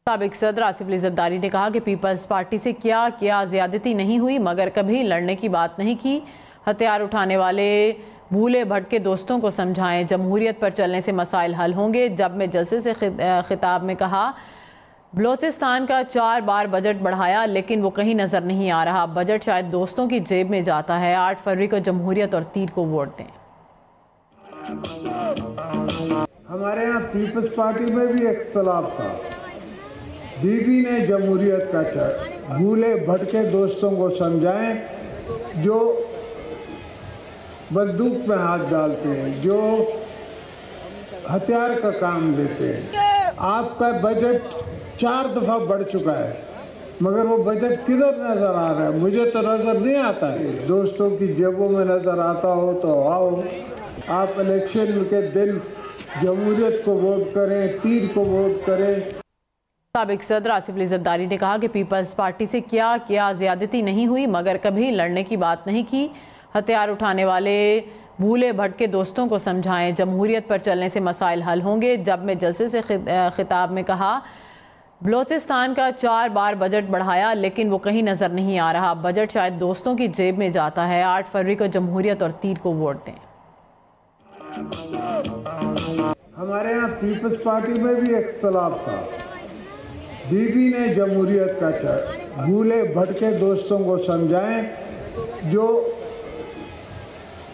साबिक सदर आसिफ अली जरदारी ने कहा कि पीपल्स पार्टी से क्या ज्यादती नहीं हुई, मगर कभी लड़ने की बात नहीं की। हथियार उठाने वाले भूले भटके दोस्तों को समझाएं, जमहूरियत पर चलने से मसाइल हल होंगे। जब मैं जलसे से खिताब में कहा, बलोचिस्तान का 4 बार बजट बढ़ाया लेकिन वो कहीं नजर नहीं आ रहा। बजट शायद दोस्तों की जेब में जाता है। 8 फरवरी को जमहूरियत और तीर को वोट दें। हमारे यहाँ पीपल्स पार्टी में भी इख्तलाफ था। बीबी ने जमहूरियत का चार्ट भूले भटके दोस्तों को समझाएं, जो बंदूक में हाथ डालते हैं, जो हथियार का काम लेते हैं। आपका बजट 4 दफा बढ़ चुका है, मगर वो बजट किधर नजर आ रहा है? मुझे तो नजर नहीं आता है। दोस्तों की जेबों में नजर आता हो तो आओ, आप इलेक्शन के दिन जमहूरियत को वोट करें, तीर को वोट करें। साबिक सदर आसिफ अली जरदारी ने कहा कि पीपल्स पार्टी से क्या ज्यादती नहीं हुई, मगर कभी लड़ने की बात नहीं की। हथियार उठाने वाले भूले भटके दोस्तों को समझाएं, जमहूरियत पर चलने से मसाइल हल होंगे। जब मैं जलसे से खिताब में कहा, बलोचिस्तान का 4 बार बजट बढ़ाया लेकिन वो कहीं नजर नहीं आ रहा। बजट शायद दोस्तों की जेब में जाता है। 8 फरवरी को जमहूरियत और तीर को वोट दें। हमारे यहाँ पीपल्स पार्टी में भी इख्तलाफ था। बीबी ने जमहूरियत का चार्ट भूले भटके दोस्तों को समझाएं, जो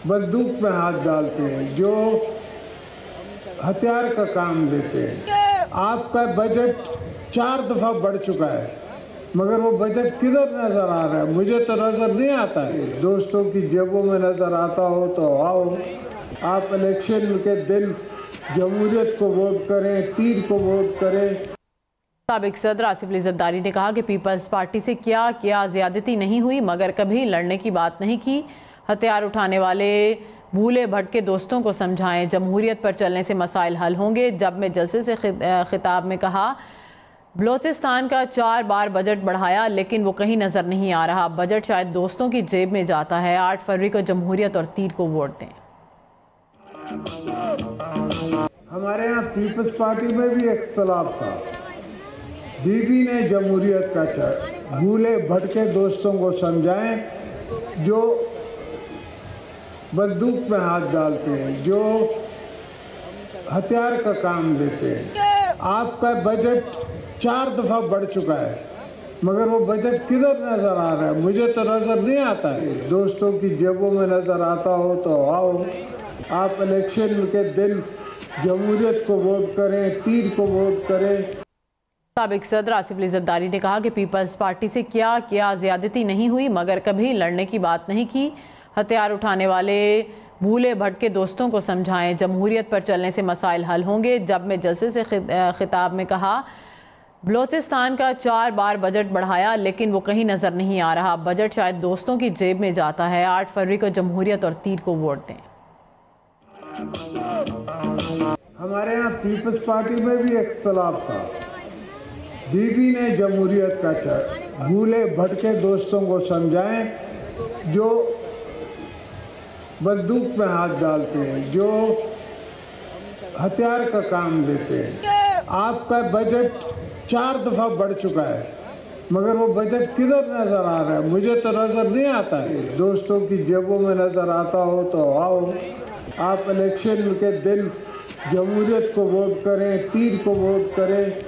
बंदूक में हाथ डालते हैं, जो हथियार का काम लेते हैं। आपका बजट 4 दफा बढ़ चुका है, मगर वो बजट किधर नजर आ रहा है? मुझे तो नजर नहीं आता है। दोस्तों की जेबों में नजर आता हो तो आओ, आप इलेक्शन के दिन जमहूरियत को वोट करें, तीर को वोट करें। साबिक सदर आसिफ अली जरदारी ने कहा कि पीपल्स पार्टी से क्या ज्यादती नहीं हुई, मगर कभी लड़ने की बात नहीं की। हथियार उठाने वाले भूले भटके दोस्तों को समझाएं, जमहूरियत पर चलने से मसाइल हल होंगे। जब मैं जलसे से खिताब में कहा, बलोचिस्तान का 4 बार बजट बढ़ाया लेकिन वो कहीं नजर नहीं आ रहा। बजट शायद दोस्तों की जेब में जाता है। 8 फरवरी को जमहूरियत और तीर को वोट दें। हमारे यहाँ पीपल्स पार्टी में भी इख्तलाफ था। बीबी ने जमहूरियत का चार्ट भूले भटके दोस्तों को समझाएं, जो बंदूक में हाथ डालते हैं, जो हथियार का काम लेते हैं। आपका बजट 4 दफा बढ़ चुका है, मगर वो बजट किधर नजर आ रहा है? मुझे तो नजर नहीं आता है। दोस्तों की जेबों में नजर आता हो तो आओ, आप इलेक्शन के दिन जमहूरियत को वोट करें, तीर को वोट करें। साबिक सदर आसिफ अली जरदारी ने कहा कि पीपल्स पार्टी से क्या ज्यादती नहीं हुई, मगर कभी लड़ने की बात नहीं की। हथियार उठाने वाले भूले भटके दोस्तों को समझाएं, जमहूरियत पर चलने से मसाइल हल होंगे। जब मैं जलसे से खिताब में कहा, बलोचिस्तान का 4 बार बजट बढ़ाया लेकिन वो कहीं नजर नहीं आ रहा। बजट शायद दोस्तों की जेब में जाता है। 8 फरवरी को जमहूरियत और तीर को वोट दें। हमारे यहाँ पीपल्स पार्टी में भी इख्तलाफ था। बीबी ने जमहूरियत का चार्ट भूले भटके दोस्तों को समझाएं, जो बंदूक में हाथ डालते हैं, जो हथियार का काम लेते हैं। आपका बजट 4 दफा बढ़ चुका है, मगर वो बजट किधर नजर आ रहा है? मुझे तो नजर नहीं आता है। दोस्तों की जेबों में नजर आता हो तो आओ, आप इलेक्शन के दिन जमहूरियत को वोट करें, तीर को वोट करें।